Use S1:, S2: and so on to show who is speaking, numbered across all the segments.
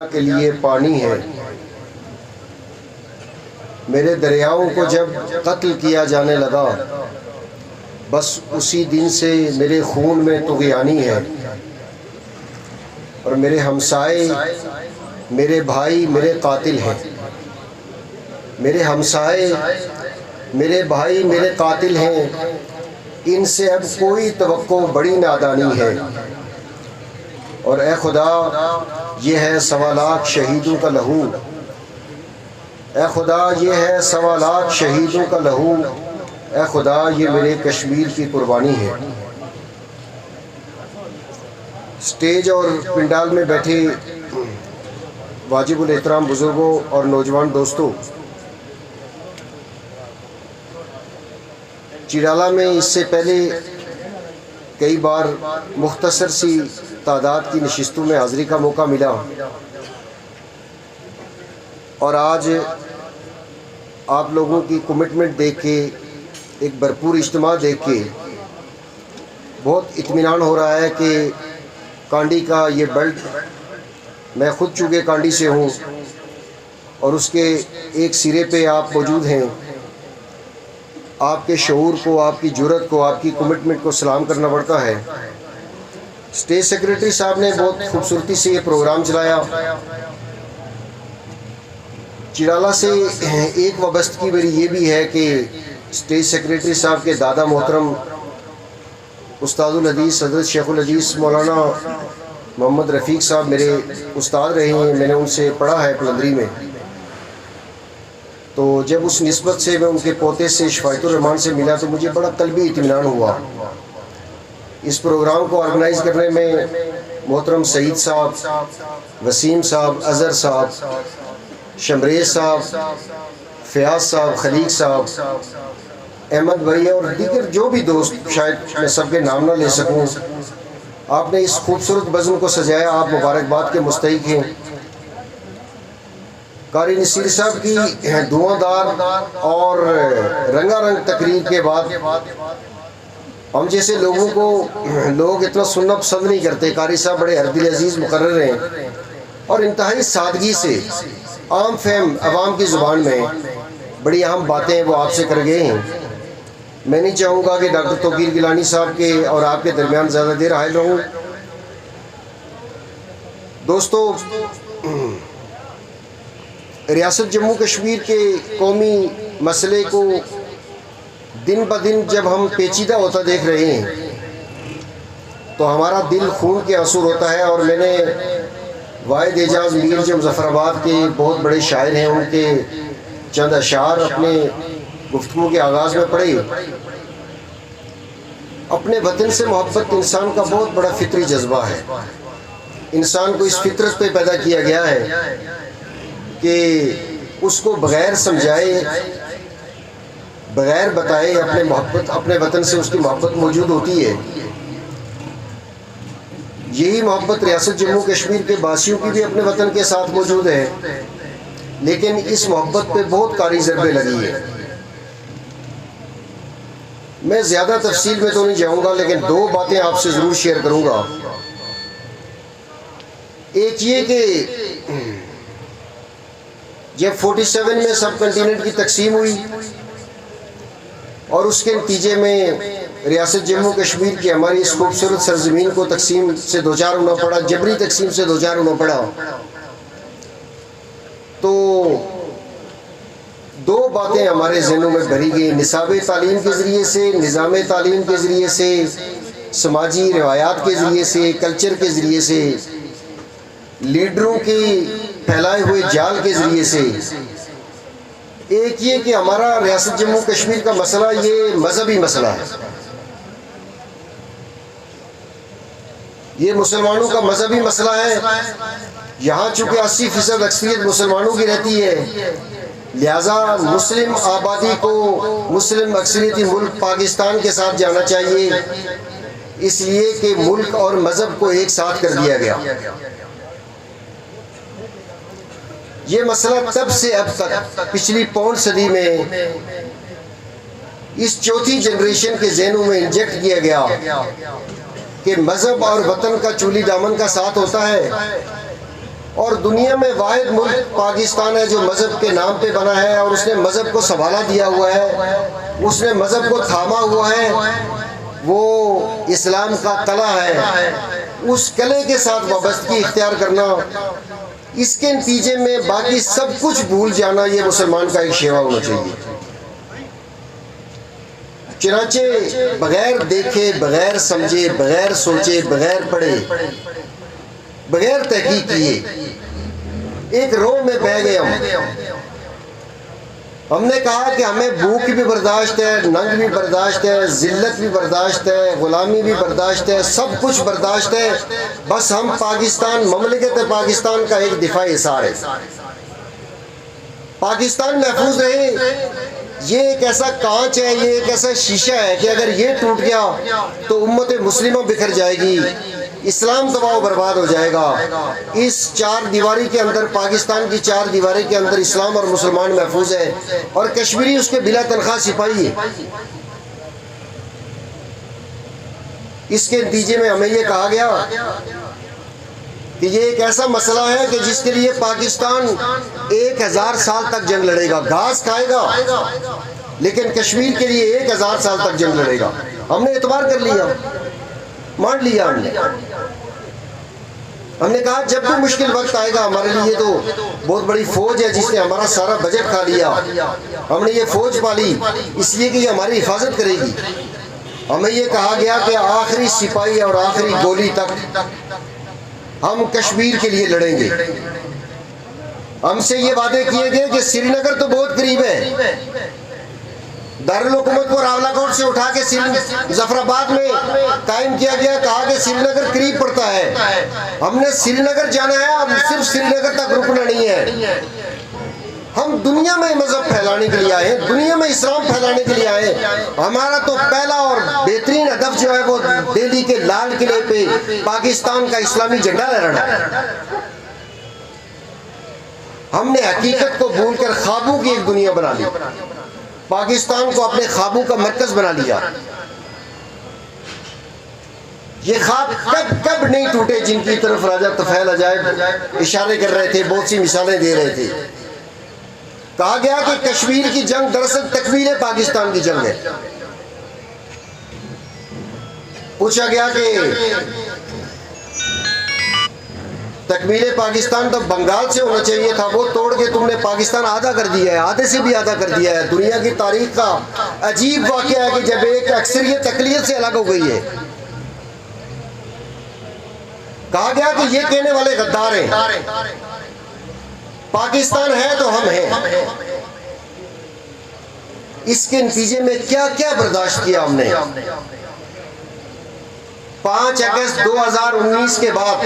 S1: के लिए पानी है। मेरे दरियाओं को जब कत्ल किया जाने लगा, बस उसी दिन से मेरे खून में तुग़यानी है। और मेरे हमसाए, मेरे भाई मेरे कातिल हैं। मेरे हमसाए, मेरे भाई मेरे कातिल हैं। इनसे अब कोई तवक्को बड़ी नादानी है। और ए खुदा, ये है 1.25 लाख शहीदों का लहू। ए खुदा, ये है 1.25 लाख शहीदों का लहू। ए खुदा, ये मेरे कश्मीर की कुर्बानी है। स्टेज और पिंडाल में बैठे वाजिबुल एहतराम बुज़ुर्गों और नौजवान दोस्तों, चिराला में इससे पहले कई बार मुख्तसर सी तादाद की नशिस्तों में हाज़िरी का मौका मिला, और आज आप लोगों की कमिटमेंट देख के, एक भरपूर इज्तिमा देख के बहुत इत्मीनान हो रहा है कि कांडी का ये बेल्ट, मैं ख़ुद चूँकि कांडी से हूँ और उसके एक सिरे पे आप मौजूद हैं। आपके शऊर को, आपकी जुर्रत को, आपकी कमिटमेंट को सलाम करना पड़ता है। स्टेज सेक्रेटरी साहब ने बहुत खूबसूरती से ये प्रोग्राम चलाया। चिराला से एक वाबस्तगी मेरी ये भी है कि स्टेज सेक्रेटरी साहब के दादा मोहतरम उस्तादुल हदीस हज़रत शेखुल हदीस मौलाना मोहम्मद रफ़ीक साहब मेरे उस्ताद रहे हैं। मैंने उनसे पढ़ा है कलंदरी में। तो जब उस निस्बत से मैं उनके पोते से शफ़ाअतुर रहमान से मिला तो मुझे बड़ा क़ल्बी इत्मीनान हुआ। इस प्रोग्राम को ऑर्गेनाइज़ करने में मोहतरम सईद साहब, वसीम साहब, अज़हर साहब, शमरेज़ साहब, फ़याज़ साहब, खलीक साहब, अहमद भाई और दीगर जो भी दोस्त, शायद मैं सबके नाम ना ले सकूं, आपने इस खूबसूरत बज़्म को सजाया। आप मुबारकबाद के मुस्तहिक़ हैं। कारी नसीर साहब की धुआंधार और रंगारंग तकरीर के बाद हम जैसे लोगों को लोग इतना सुनना पसंद नहीं करते। कारी साहब बड़े हरदिल अजीज़ मुकर्रर हैं और इंतहाई सादगी से आम फहम अवाम की ज़ुबान में बड़ी अहम बातें वो आपसे कर गए हैं। मैं नहीं चाहूँगा कि डॉक्टर तौकीर गिलानी साहब के और आपके दरमियान ज़्यादा देर हायल रहूँ। दोस्तों, रियासत जम्मू कश्मीर के कौमी मसले को दिन ब दिन जब हम पेचीदा होता देख रहे हैं तो हमारा दिल खून के आंसू होता है। और मैंने वाहिद एजाज मीर जो मुज़फ़्फ़राबाद के बहुत बड़े शायर हैं, उनके चंद अशार अपने गुफ्तगू के आगाज़ में पढ़े। अपने वतन से मोहब्बत इंसान का बहुत बड़ा फितरी जज्बा है। इंसान को इस फितरत पे पैदा किया गया है कि उसको बग़ैर समझाए, बग़ैर बताए अपने वतन से उसकी मोहब्बत मौजूद होती है। यही मोहब्बत रियासत जम्मू कश्मीर के बासियों की भी अपने वतन के साथ मौजूद है, लेकिन इस मोहब्बत पे बहुत कारी ज़रबे लगी है। मैं ज़्यादा तफसील में तो नहीं जाऊँगा, लेकिन दो बातें आपसे ज़रूर शेयर करूँगा। एक ये कि जब 47 में सब कंटिनेंट की तकसीम हुई और उसके नतीजे में रियासत जम्मू कश्मीर की हमारी इस खूबसूरत सरजमीन को तकसीम से दो चार होना पड़ा, जबरी तकसीम से दो चार होना पड़ा, तो दो बातें हमारे ज़हनों में भरी गई। निसाब तालीम के ज़रिए से, निज़ाम तालीम के ज़रिए से, समाजी रवायात के ज़रिए से, कल्चर के ज़रिए से, लीडरों के फैलाए हुए जाल के ज़रिए से। एक ये कि हमारा रियासत जम्मू कश्मीर का मसला ये मजहबी मसला है। ये मुसलमानों का मजहबी मसला है। यहाँ चूँकि 80% अक्सरियत मुसलमानों की रहती है, लिहाजा मुस्लिम आबादी को मुस्लिम अक्सरियती मुल्क पाकिस्तान के साथ जाना चाहिए, इसलिए कि मुल्क और मज़हब को एक साथ कर दिया गया। ये मसला तब से अब तक पिछली पौन सदी में इस चौथी जनरेशन के ज़हनों में इंजेक्ट किया गया कि मज़हब और वतन का चूली दामन का साथ होता है और दुनिया में वाहिद मुल्क पाकिस्तान है जो मज़हब के नाम पे बना है और उसने मज़हब को संभाला दिया हुआ है, उसने मज़हब को थामा हुआ है, वो इस्लाम का कला है। उस कले के साथ वाबस्तगी इख्तियार करना, इसके नतीजे में बाकी सब कुछ भूल जाना, ये मुसलमान का एक शेवा होना चाहिए। चुनाचे बगैर देखे, बगैर समझे, बगैर सोचे, बगैर पढ़े, बगैर तहकीक किए एक रो में बह गए हमने कहा कि हमें भूख भी बर्दाश्त है, नंग भी बर्दाश्त है, जिल्लत भी बर्दाश्त है, गुलामी भी बर्दाश्त है, सब कुछ बर्दाश्त है, बस हम पाकिस्तान, ममलिकत पाकिस्तान का एक दिफाई इसार है। पाकिस्तान महफूज रहे, ये एक ऐसा कांच है, ये एक ऐसा शीशा है कि अगर ये टूट गया तो उम्मत मुस्लिमा बिखर जाएगी, इस्लाम तबाह बर्बाद हो जाएगा। इस चार दीवारी के अंदर, पाकिस्तान की चार दीवारी के अंदर इस्लाम और मुसलमान महफूज है और कश्मीरी उसके बिला तनख्वाह सिपाही है। इसके नतीजे में हमें यह कहा गया कि ये एक ऐसा मसला है कि जिसके लिए पाकिस्तान 1000 साल तक जंग लड़ेगा, घास खाएगा, लेकिन कश्मीर के लिए 1000 साल तक जंग लड़ेगा। हमने एतबार कर लिया, मान लिया। हमने कहा जब भी मुश्किल वक्त आएगा, हमारे लिए तो बहुत बड़ी फौज है जिसने हमारा सारा बजट खा लिया, हमने ये फौज पाली इसलिए कि ये हमारी हिफाजत करेगी। हमें ये कहा गया कि आखिरी सिपाही और आखिरी गोली तक हम कश्मीर के लिए लड़ेंगे। हमसे ये वादे किए गए कि श्रीनगर तो बहुत करीब है, दारुल हुकूमत को रावलाकोट से उठा के जफराबाद में कायम किया गया, कहा कि श्रीनगर करीब पड़ता है। हमने श्रीनगर जाना है, अब सिर्फ श्रीनगर तक रुकना नहीं है। हम दुनिया में मजहब फैलाने के लिए आए, दुनिया में इस्लाम फैलाने के लिए आए। हमारा तो पहला और बेहतरीन हदफ जो है वो दिल्ली के लाल किले पे पाकिस्तान का इस्लामी झंडा लहराना है। हमने हकीकत को भूलकर ख्वाबों की एक दुनिया बना ली, पाकिस्तान को अपने ख्वाबों का मरकज बना लिया। ये ख्वाब कब नहीं टूटे जिनकी तरफ राजा तुफैल अजायब इशारे कर रहे थे, बहुत सी मिसालें दे रहे थे। कहा गया कि कश्मीर की जंग दरअसल तकमील पाकिस्तान की जंग है। पूछा गया कि तकमील पाकिस्तान तो बंगाल से होना चाहिए था, वो तोड़ के तुमने पाकिस्तान आधा कर दिया है, आधे से भी आधा कर दिया है। दुनिया की तारीख का अजीब वाकया है कि जब एक अक्सरियत अकलियत से अलग हो गई है। कहा गया कि ये कहने वाले गद्दार हैं, पाकिस्तान है तो हम हैं। इसके नतीजे में क्या क्या बर्दाश्त किया हमने। 5 अगस्त 2019 के बाद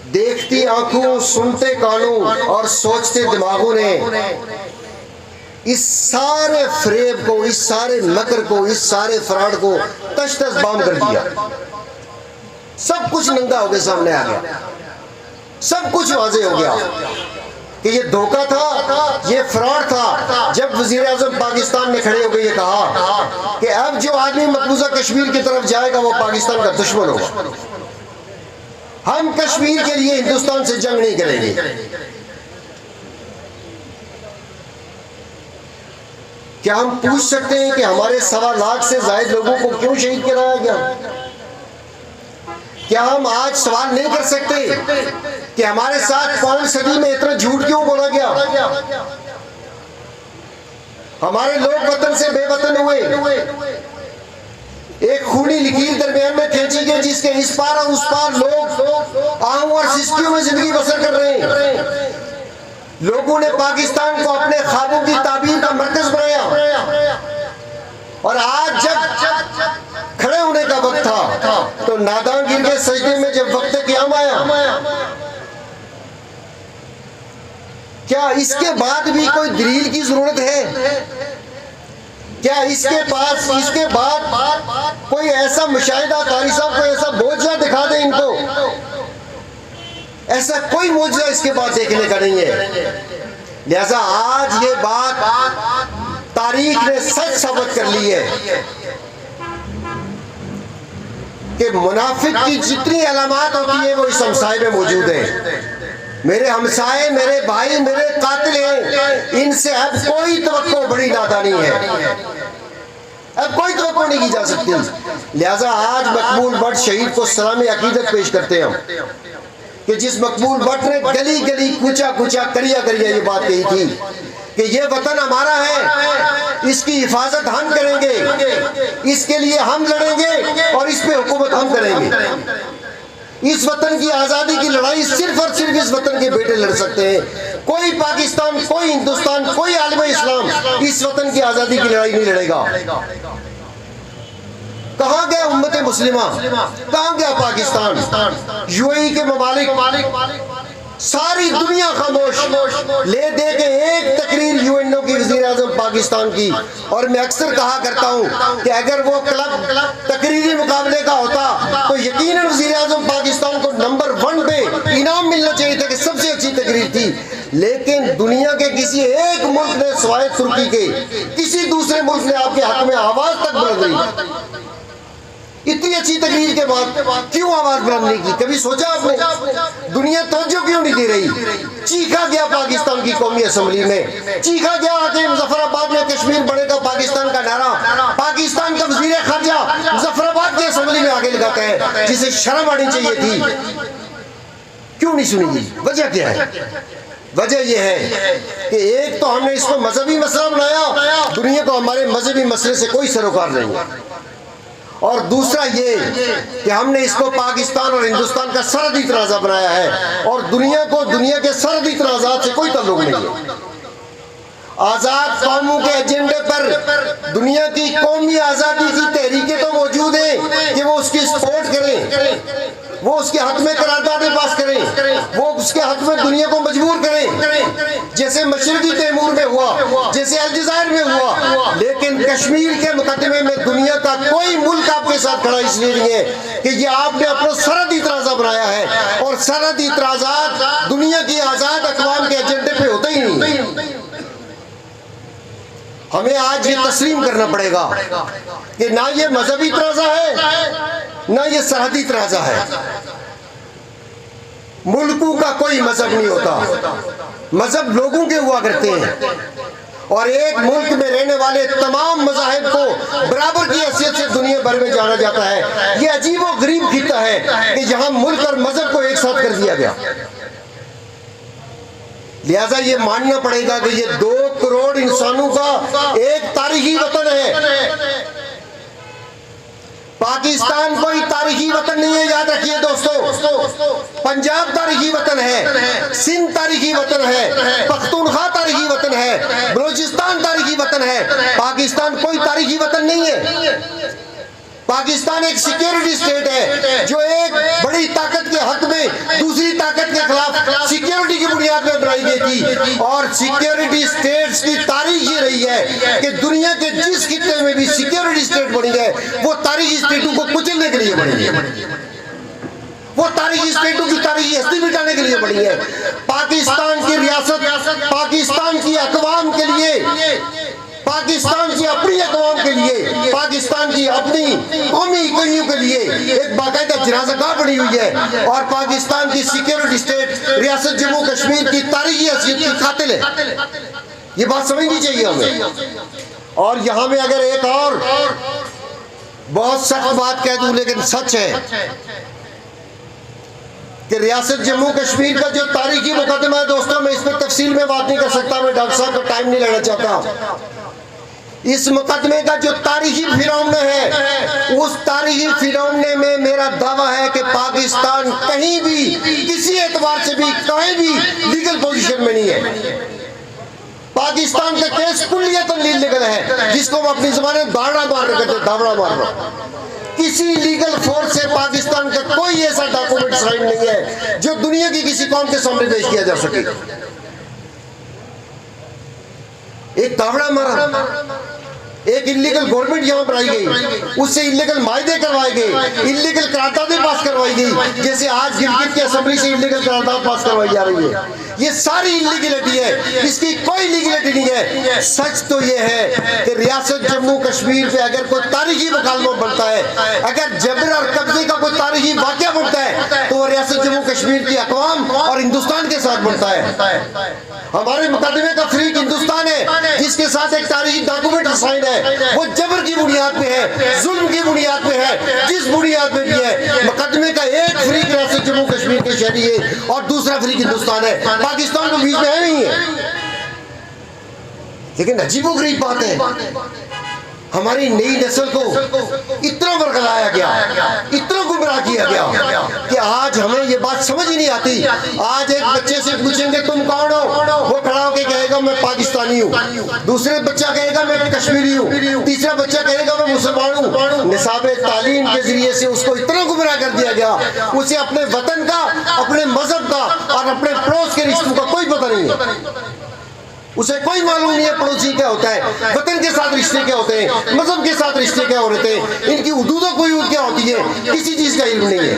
S1: देखती आंखों, सुनते कानों और सोचते दिमागों ने इस सारे फ्रेब को, इस सारे मकर को, इस सारे फ्रॉड को तश तश बाम कर दिया। सब कुछ नंगा होकर सामने आ गया, सब कुछ वाजे हो गया कि ये धोखा था, ये फ्रॉड था। जब वजीर आजम पाकिस्तान ने खड़े होकर ये कहा कि अब जो आदमी मकबूजा कश्मीर की तरफ जाएगा वो पाकिस्तान का दुश्मन होगा, हम कश्मीर के लिए हिंदुस्तान से जंग नहीं करेंगे। क्या हम पूछ सकते हैं कि हमारे 1.25 लाख से ज्यादा लोगों को क्यों शहीद कराया गया? क्या हम आज सवाल नहीं कर सकते कि हमारे साथ 5 सदी में इतना झूठ क्यों बोला गया? हमारे लोग वतन से बेवतन हुए, एक खूनी लकीर दरमियान में खींची गई जिसके इस पार और उस पार लोग आम और सिस्कियों में जिंदगी बसर कर रहे हैं। लोगों ने पाकिस्तान को अपने ख्वाबों की ताबीर का मरकज बनाया और आज जब खड़े होने का वक्त था तो नादान गिर के सजदे में जब वक्त क़याम आया। क्या इसके बाद भी कोई दलील की जरूरत है? क्या इसके बाद कोई ऐसा मुशाहिदा, कारी साहब कोई ऐसा मोजज़ा दिखा दे इनको? ऐसा कोई मोजज़ा इसके बाद देखने का नहीं है। लिहाजा आज ये बात तारीख ने सच साबित कर ली है कि मुनाफिक की जितनी अलामात होती है वो इस हमसाए में मौजूद है। मेरे हमसाए, मेरे भाई, मेरे कातिल हैं, इनसे अब कोई तवक्को बड़ी नादानी है, अब कोई तवक्को नहीं की जा सकती। लिहाजा आज मकबूल भट्ट शहीद को सलाम अकीदत पेश करते हैं हम कि जिस मकबूल भट्ट ने गली गली कूचा कूचा करिया करिया ये बात कही थी कि ये वतन हमारा है, इसकी हिफाजत हम करेंगे, इसके लिए हम लड़ेंगे और इस पे हुकूमत हम करेंगे। इस वतन की आज़ादी की लड़ाई सिर्फ और सिर्फ इस वतन के बेटे लड़ सकते हैं। कोई पाकिस्तान, कोई हिंदुस्तान, कोई आलिम इस्लाम इस वतन की आज़ादी की लड़ाई नहीं लड़ेगा। कहाँ गया उम्मत मुस्लिमा, कहाँ गया पाकिस्तान? यूएई के ममालिक, सारी दुनिया खामोश, ले दे के एक तकरीर यूएनओ की वज़ीर-ए-आज़म पाकिस्तान की। और मैं अक्सर कहा करता हूँ कि अगर वो क्लब तकरीरी मुकाबले का होता तो यकीनन वज़ीर-ए-आज़म पाकिस्तान को नंबर 1 पे इनाम मिलना चाहिए था कि सबसे अच्छी तकरीर थी। लेकिन दुनिया के किसी एक मुल्क ने सिवाय तुर्की के किसी दूसरे मुल्क ने आपके हक में आवाज तक बुलंद नहीं। इतनी अच्छी तकरीर के बाद क्यों आवाज बुलंद नहीं की? कभी सोचा आपने? दुनिया तवज्जो क्यों नहीं दे रही? चीखा गया पाकिस्तान की कौमी असम्बली में, चीखा गया कि मुजफ्फराबाद में कश्मीर बनेगा पाकिस्तान का नारा। पाकिस्तान का वजीर खारजा मुजफ्फराबाद की असम्बली में आगे लगाता है, जिसे शर्म आनी चाहिए थी। क्यों नहीं सुनी गई? वजह क्या है? वजह यह है कि एक तो हमने इसको मजहबी मसला बनाया, दुनिया को हमारे मजहबी मसले से कोई सरोकार नहीं है, और दूसरा ये कि हमने इसको पाकिस्तान और हिंदुस्तान का सरहदी तनाज़ा बनाया है और दुनिया को दुनिया के सरहदी तनाज़ात से कोई ताल्लुक नहीं है। आज़ाद कौमों के एजेंडे पर दुनिया की कौमी आज़ादी की तहरीकें तो मौजूद हैं कि वो उसकी सपोर्ट करें, वो उसके हक में करारदादें पास करें, वो उसके हक में दुनिया को मजबूर करें, जैसे मशरकी तैमूर में हुआ, जैसे अलजायर में हुआ। लेकिन कश्मीर के मुकदमे में दुनिया का कोई मुल्क आपके साथ खड़ा इसलिए नहीं है कि ये आपने अपना सरहदी तनाज़ा बनाया है, और सरहदी तनाज़ात दुनिया की आज़ाद अक़वाम के एजेंडे पे होते ही नहीं। हमें आज ये तस्लीम करना पड़ेगा कि ना ये मजहबी तनाज़ा है, ना ये सरहदी तनाज़ा है। मुल्कों का कोई मजहब नहीं होता, मजहब लोगों के हुआ करते हैं, और एक मुल्क में रहने वाले तमाम मज़ाहिब को बराबर की हैसियत से दुनिया भर में जाना जाता है। ये अजीब और गरीब खिता है कि जहां मुल्क और मजहब को एक साथ कर दिया गया। लिहाजा ये मानना पड़ेगा कि ये 2 करोड़ इंसानों का एक तारीखी वतन है। पाकिस्तान कोई तारीखी वतन नहीं है, याद रखिए दोस्तों। पंजाब तारीखी वतन है, सिंध तारीखी वतन है, पख्तूनख्वा तारीखी वतन है, बलूचिस्तान तारीखी वतन है। पाकिस्तान कोई तारीखी वतन नहीं है। पाकिस्तान एक सिक्योरिटी स्टेट है जो एक बड़ी ताकत के हक में दूसरी ताकत के खिलाफ सिक्योरिटी की बुनियाद पर बनाई गई थी। और सिक्योरिटी स्टेट्स की तारीख ये रही है कि दुनिया के जिस खित्ते में भी सिक्योरिटी स्टेट बनी है वो तारीखी स्टेटों को कुचलने के लिए बनी है, वो तारीखी स्टेटों की तारीखी हस्ती मिटाने के लिए बनी है। पाकिस्तान की रियासत पाकिस्तान की अक़वाम के लिए, पाकिस्तान की अपनी अक़वाम के लिए, पाकिस्तान की अपनी कौमी इकाइयों के लिए एक बाकायदा जनाज़ागाह बनी हुई है, और पाकिस्तान की सिक्योरिटी स्टेट रियासत जम्मू कश्मीर की तारीखी हैसियत की कातिल है। ये बात समझनी चाहिए हमें। और यहाँ में अगर एक और बहुत सख्त बात कह दूं, लेकिन सच है कि रियासत जम्मू कश्मीर का जो तारीखी मुकदमा है दोस्तों, मैं इस पर तफसील में बात नहीं कर सकता, मैं डॉक्टर साहब का टाइम नहीं लेना चाहता। इस मुकदमे का जो तारीखी फिरौने है, उस तारीखी फिरौने में मेरा दावा है कि पाकिस्तान कहीं भी किसी एतबार से भी कहीं भी लीगल पोजीशन में नहीं है। पाकिस्तान का केस कुल्लियतन लीगल है, जिसको हम अपनी ज़बान में दावड़ा मार रहे थे, दावड़ा मार रहा। किसी लीगल फोर्स से पाकिस्तान का कोई ऐसा डॉक्यूमेंट साइन नहीं है जो दुनिया की किसी कौम के सामने पेश किया जा सके। एक दावड़ा मारा, एक इलीगल गवर्नमेंट यहाँ बनाई गई, उससे इलीगल मायदे करवाए गए, इलीगल करारदादें पास करवाई गई, जैसे आज गिलगित की असेंबली से इलीगल करारदाद पास करवाई जा रही है। ये सारी इलीगलिटी है, इसकी कोई लीगलिटी नहीं है। सच तो ये है कि रियासत जम्मू कश्मीर पे अगर कोई तारीखी मुकालमा बनता है, अगर जबर और कब्जे का कोई तारीखी वाकया बनता है, तो वो रियासत जम्मू कश्मीर की अक़वाम और हिंदुस्तान के साथ बनता है। हमारे मुकदमे का फरीक हिंदुस्तान है, जिसके साथ एक तारीखी डॉक्यूमेंट साइन है, वो जबर की बुनियाद पे है, जुल्म की बुनियाद पे है, जिस बुनियाद पे भी है। मुकदमे का एक फरीक रियासत जम्मू कश्मीर के शहरी है और दूसरा फरीक हिंदुस्तान है, पाकिस्तान तो बीच में है नहीं है। लेकिन अजीबोगरीब बात है, हमारी नई नस्ल को इतना बरगलाया गया, इतना गुमराह किया गया कि आज हमें ये बात समझ ही नहीं आती। आज एक बच्चे से पूछेंगे तुम कौन हो, वो खड़ा होकर कहेगा मैं पाकिस्तानी हूँ, दूसरे बच्चा कहेगा मैं कश्मीरी हूँ, तीसरा बच्चा कहेगा मैं मुसलमान हूँ। निसाब तालीम के जरिए से उसको इतना गुमराह कर दिया गया, उसे अपने वतन का, अपने मजहब का और अपने पड़ोस के रिश्तों का कोई पता नहीं है। उसे कोई मालूम नहीं है पड़ोसी क्या होता है, वतन के साथ रिश्ते क्या होते हैं, मजहब के साथ रिश्ते क्या होते हैं, इनकी हुदूदों कोई क्या होती है, किसी चीज का इल्म नहीं है।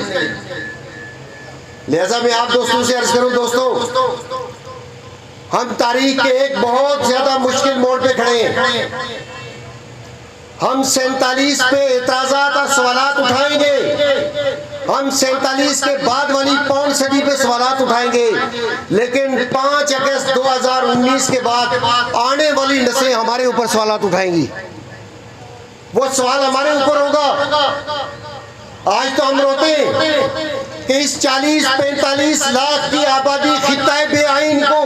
S1: लिहाजा मैं आप दोस्तों से अर्ज करूं, दोस्तों हम तारीख के एक बहुत ज्यादा मुश्किल मोड़ पे खड़े हैं। हम 47 पे एतराजात और सवालात उठाएंगे, हम 47 के बाद वाली पौन सदी पे सवालात उठाएंगे, लेकिन 5 अगस्त 2019 के बाद आने वाली नस्लें हमारे ऊपर सवालात उठाएंगी। वो सवाल हमारे ऊपर होगा। आज तो हम रोते हैं कि इस 40-45 लाख की आबादी खित्ता बेआइन को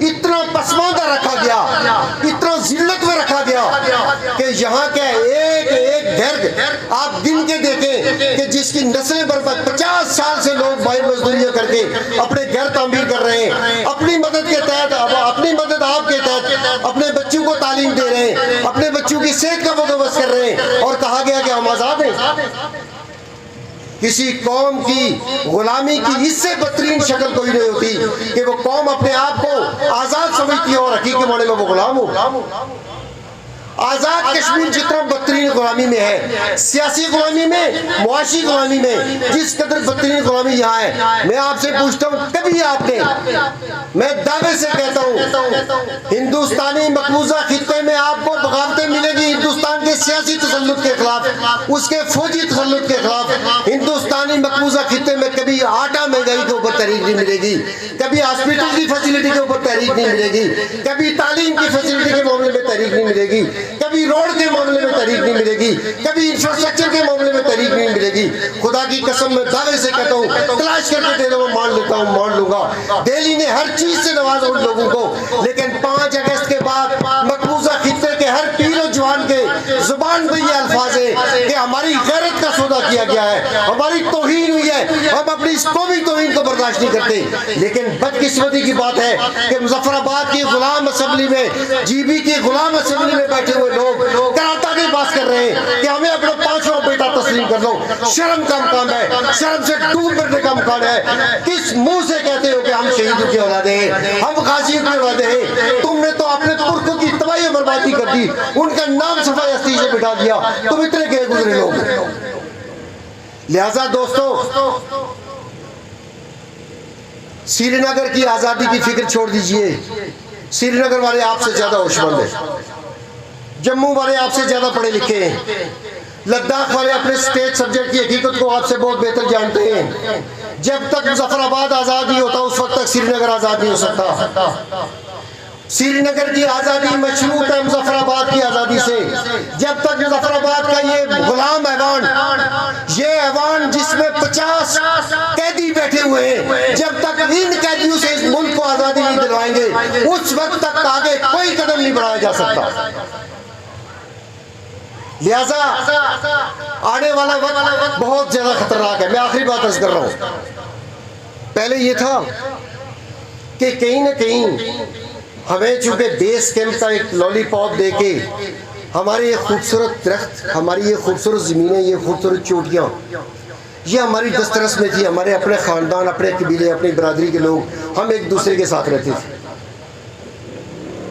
S1: इतना पसमानदा रखा गया, इतना जिल्लत में रखा गया कि यहाँ के एक एक घर आप गिन के देखें कि जिसकी नस्लें बर्बाद, 50 साल से लोग भाई मजदूरियां करके अपने घर तामीर कर रहे हैं, अपनी मदद के तहत, अपनी मदद आपके तहत अपने बच्चों को तालीम दे रहे हैं, अपने बच्चों की सेहत का बंदोबस्त कर रहे हैं, और कहा गया कि हम आजाद हैं। किसी कौम की गुलामी की इससे बदतरीन शक्ल कोई नहीं होती कि वो कौम अपने आप को आजाद समझती है और हकीकी माने में वो गुलाम हो। आजाद कश्मीर जितना बदतरीन गुलामी में है, सियासी गुलामी में, मुआशी गुलामी में, जिस कदर बदतरीन गुलामी यहाँ है, मैं आपसे पूछता हूँ कभी आपने, मैं दावे से कहता हूँ, हिंदुस्तानी मकबूजा खित्ते में आपको बगावतें मिलेगी हिंदुस्तान के सियासी तसल्लुत के खिलाफ, उसके फौजी तसल्लुत के खिलाफ। हिंदुस्तानी मकबूजा खित्ते में कभी आटा महंगाई के ऊपर तहरीक नहीं मिलेगी, कभी हॉस्पिटल की फैसिलिटी के ऊपर तहरीक नहीं मिलेगी, कभी तालीम की फैसिलिटी के मामले में तहरीक नहीं मिलेगी, कभी रोड के मामले में तहरीक नहीं मिलेगी, कभी इंफ्रास्ट्रक्चर के मामले में तहरीक नहीं मिलेगी। खुदा की कसम मैं दावे से कहता हूँ, तलाश करके दे दो, मान लेता हूँ, मान लूंगा। दिल्ली ने हर चीज से नवाजा उन लोगों को, लेकिन 5 अगस्त के बाद मकबूजा खित्ते के हर पीर और जवान के जुबान पे ये अल्फाज है कि हमारी गैरत का सौदा किया गया है, हमारी तौहीन हुई है, हम अपनी इस कौमी तौहीन को बर्दाश्त नहीं करते। लेकिन बदकिस्मती की बात है कि मुजफ्फराबाद की गुलाम असेंबली में, जीबी की गुलाम असेंबली में बैठे हुए लोग करारदादें पास कर रहे हैं कि हमें अपना 5वां बेटा तस्लीम कर दो। शर्म का मकाम है, शर्म से डूब मरने का मकान है। किस मुंह से कहते हो कि हम शहीदों की औलादे हैं, हम गाजियों की औलादे हैं? तुमने तो अपने पुरखों की तबाही और बर्बादी कर दी, उनका नाम सफाई हस्ती से बिठा दिया। तुम इतने गए गुजरे लोग। लिहाजा दोस्तों, श्रीनगर की आजादी की फिक्र छोड़ दीजिए, श्रीनगर वाले आपसे ज्यादा होशमंद है, जम्मू वाले आपसे ज्यादा पढ़े लिखे हैं, लद्दाख वाले अपने स्टेट सब्जेक्ट की हकीकत को आपसे बहुत बेहतर जानते हैं। जब तक मुजफ्फराबाद आजाद नहीं होता उस वक्त तक श्रीनगर आजाद नहीं हो सकता। श्रीनगर की आजादी मशरूत है मुजफ्फराबाद की आजादी से। जब तक मुजफ्फराबाद का ये गुलाम ऐवान, ये ऐवान जिसमें 50 कैदी बैठे हुए हैं, जब तक इन कैदियों से इस मुल्क को आजादी नहीं दिलवाएंगे, उस वक्त तक आगे कोई कदम नहीं बढ़ाया जा सकता। लिहाजा आने वाला वक्त बहुत ज्यादा खतरनाक है। मैं आखिरी बात अर्ज कर रहा हूं, पहले ये था कि कहीं ना कहीं हमें चूंकि बेस कैंप का एक लॉलीपॉप देके हमारे ये खूबसूरत दरख्त, हमारी ये खूबसूरत ज़मीनें, ये खूबसूरत चोटियाँ, ये हमारी दस्तरस में थी। हमारे अपने ख़ानदान, अपने कबीले, अपनी बरादरी के लोग, हम एक दूसरे के साथ रहते थे।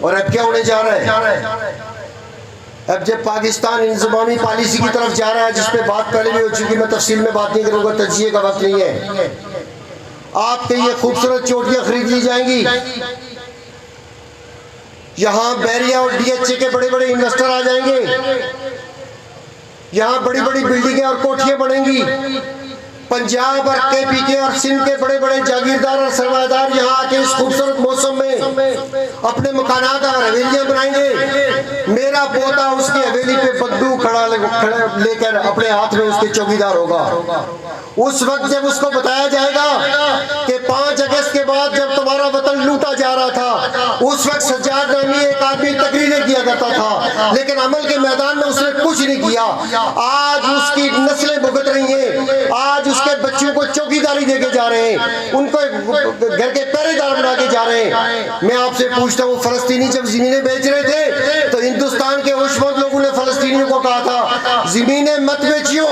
S1: और अब क्या होने जा रहा है? अब जब पाकिस्तान इंज़मामी पॉलिसी की तरफ जा रहा है, जिस पे बात पहले भी हो चुकी, मैं तफसील में बात नहीं करूँगा, तजिए का वक्त नहीं है। आपके ये खूबसूरत चोटियाँ खरीद ली जाएंगी, यहाँ बैरिया और DHA के बड़े बड़े इन्वेस्टर आ जाएंगे, यहाँ बड़ी बड़ी बिल्डिंगें और कोठियाँ बनेंगी। पंजाब और KPK और सिंध के बड़े बड़े जागीरदार और सरमायादार यहाँ आके इस खूबसूरत मौसम में अपने मकानात और हवेलियां बनाएंगे। मेरा पोता उसकी हवेली पे बंदूक खड़ा लेकर अपने हाथ में उसके चौकीदार होगा। उस वक्त जब उसको बताया जाएगा कि 5 अगस्त के बाद जब तुम्हारा वतन लूटा जा रहा था, उस वक्त सज्जाद नामी एक आदमी तकरीरें किया करता था, लेकिन अमल के मैदान में उसने कुछ नहीं किया। आज उसकी नस्लें भुगत रही हैं, आज उसके बच्चों को चौकीदारी देके जा रहे हैं, उनको घर के पहरेदार बना के जा रहे हैं। मैं आपसे पूछता हूँ, फलस्तीनी जब जमीनें बेच रहे थे तो हिंदुस्तान के होशमंद लोगों ने फलस्तीनियों को कहा था जमीनें मत बेचियो,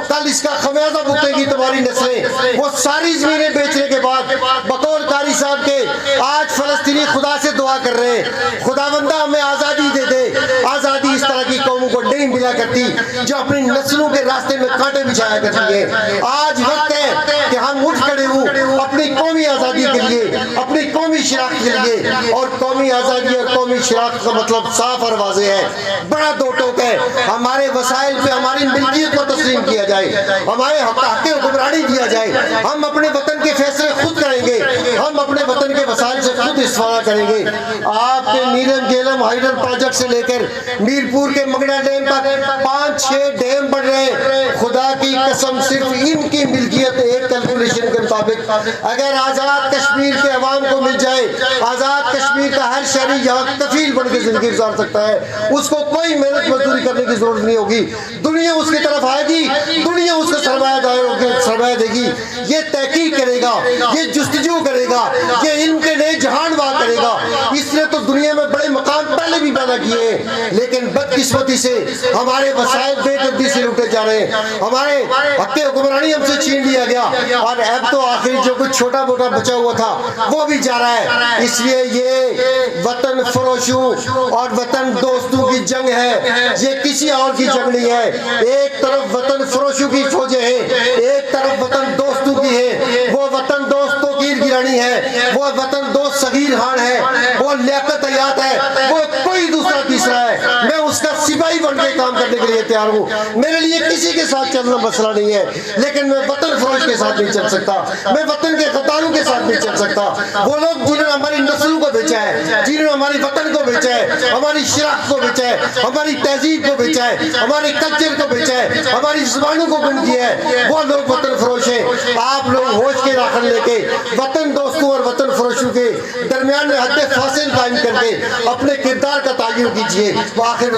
S1: कल इसका खमियाजा भुगतेगी तुम्हारी नस्लें। वो सारी जमीनें बेचने के बाद बकौल कारी साहब के आज फलस्तीनी खुदा से दुआ कर रहे हैं, खुदावंदा हमें आजादी दे दे। आजादी इस तरह की कौमों को नहीं मिला करती जो अपनी नस्लों के रास्ते में कांटे बिछाया करती है। आज वक्त है कि हम उठ खड़े हों अपनी कौमी आजादी के लिए, अपनी कौमी शिराकत के लिए। और कौमी आजादी और कौमी शिराकत का मतलब साफ और वाज़ेह है, बड़ा दो टोक है। हमारे वसाइल पे हमारी मिल्कियत को तस्लीम किया जाए, हमारे हक़ हुक्मरानी दिया जाए, हम अपने वतन के फैसले खुद करेंगे, हम अपने वतन के वसाइल से खुद इस्तेमाल करेंगे। आपके नीलम जेलम हाइडल प्रोजेक्ट से लेकर मीरपुर के मगड़ा डैम तक 5-6 डैम बन रहे। खुदा की कसम सिर्फ इनकी मिल्कियत एक कैलकुलेशन के मुताबिक अगर आज़ाद कश्मीर के अवाम को मिल जाए, आज़ाद कश्मीर का हर शहरी यहाँ कफील बन के जिंदगी गुजार सकता है, उसको कोई मेहनत मजदूरी करने की जरूरत नहीं होगी। दुनिया उसकी तरफ आएगी, दुनिया उसको सरमाया देगी, ये तहकीक करेगा, ये जुस्तजू करेगा, ये इल्म के नए जहान वाह करेगा। इसने तो दुनिया में बड़े मकाम पहले भी पैदा किए हैं, लेकिन बदकिस्मती से हमारे वसाइल बेदर्दी से लूटे जा रहे हैं, हमारे हक़ हुक्मरानी हमसे छीन लिया गया, और अब तो आखिर जो कुछ छोटा मोटा बचा हुआ था वो भी जा रहा है। इसलिए ये वतन फरोशों और वतन दोस्तों की जंग है, ये किसी और की जंग नहीं है। एक तरफ वतन फरोशों की फौजें हैं, एक तरफ वतन दोस्तों की है। वो वतन दोस्त तो कीर गिरानी है, वो वतन दोस्त सगीर खान है, वो लियाकत हयात है, वो कोई दूसरा तीसरा है। मैं उसका सिपाही बन के काम करने के लिए तैयार हूँ। मेरे लिए किसी के साथ चलना मसला नहीं है, लेकिन मैं वतन फरोश के साथ नहीं चल सकता, मैं वतन के गद्दारों के साथ नहीं चल सकता। वो लोग जिन्होंने हमारी नस्लों को बेचा है, जिन्होंने हमारी वतन को बेचा है, हमारी शिराकत को बेचा है, हमारी तहजीब को बेचा है, हमारे कल्चर को बेचा है, हमारी जुबानों को बंद किया है, वो लोग वतन फरोश हैं। आप लोग होश के राखन लेके वतन दोस्तों और वतन फरोशों के दरमियान में हद फासिल कायम करके अपने किरदार का तायन कीजिए। आखिर